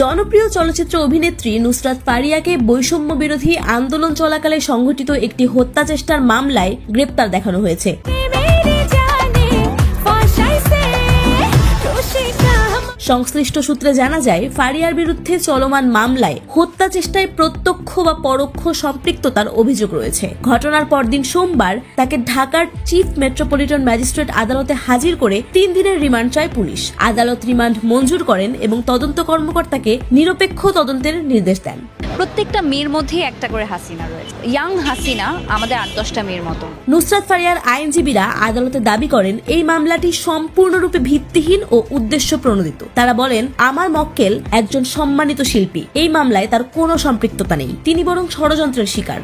জনপ্রিয় চলচ্চিত্র অভিনেত্রী নুসরাত ফারিয়াকে বৈষম্য বিরোধী আন্দোলন চলাকালে সংঘটিত একটি হত্যা চেষ্টার মামলায় গ্রেপ্তার দেখানো হয়েছে। সংশ্লিষ্ট সূত্রে জানা যায়, ফারিয়ার বিরুদ্ধে চলমান মামলায় হত্যা চেষ্টায় প্রত্যক্ষ বা পরোক্ষ সম্পৃক্ততার অভিযোগ রয়েছে। ঘটনার পরদিন সোমবার তাকে ঢাকার চিফ মেট্রোপলিটন ম্যাজিস্ট্রেট আদালতে হাজির করে 3 দিনের রিমান্ড চায় পুলিশ। আদালত রিমান্ড মঞ্জুর করেন এবং তদন্ত কর্মকর্তাকে নিরপেক্ষ তদন্তের নির্দেশ দেন। প্রত্যেকটা মেয়ের মধ্যে একটা করে হাসিনা রয়েছে। ইয়াং হাসিনা আমাদের 8-10টা মেয়ের মতো। নুসরাত ফারিয়ার আইনজীবীরা আদালতে দাবি করেন, এই মামলাটি সম্পূর্ণরূপে ভিত্তিহীন ও উদ্দেশ্য প্রণোদিত। তারা বলেন, আমার মক্কেল একজন সম্মানিত শিল্পী, এই মামলায় তার কোনো সম্পৃক্ততা নেই। তিনি বরং ষড়যন্ত্রের শিকার।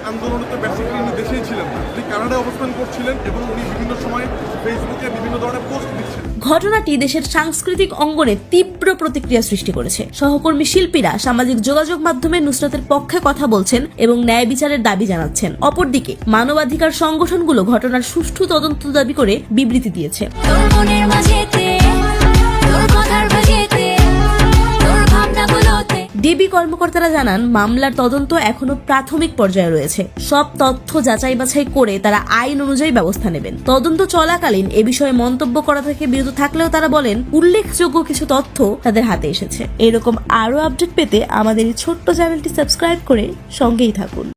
আন্দোলনে বেসিক্যালি উনি দেশেই ছিলেন না, তিনি কানাডায় অবস্থান করছিলেন এবং উনি বিভিন্ন সময় ফেসবুকে বিভিন্ন ধরনের পোস্ট দিচ্ছেন। ঘটনাটি দেশের সাংস্কৃতিক অঙ্গনে তীব্র প্রতিক্রিয়া সৃষ্টি করেছে। সহকর্মী শিল্পীরা সামাজিক যোগাযোগ মাধ্যমে নুসরাতের পক্ষে কথা বলছেন এবং ন্যায় বিচারের দাবি জানাচ্ছেন। অপরদিকে মানবাধিকার সংগঠনগুলো ঘটনার সুষ্ঠু তদন্ত দাবি করে বিবৃতি দিয়েছে। ডিবি কর্মকর্তারা জানান, মামলার তদন্ত এখনো প্রাথমিক পর্যায়ে রয়েছে। সব তথ্য যাচাই বাছাই করে তারা আইন অনুযায়ী ব্যবস্থা নেবেন। তদন্ত চলাকালীন এ বিষয়ে মন্তব্য করা থেকে বিরত থাকলেও তারা বলেন, উল্লেখযোগ্য কিছু তথ্য তাদের হাতে এসেছে। এরকম আরো আপডেট পেতে আমাদের এই ছোট্ট চ্যানেলটি সাবস্ক্রাইব করে সঙ্গেই থাকুন।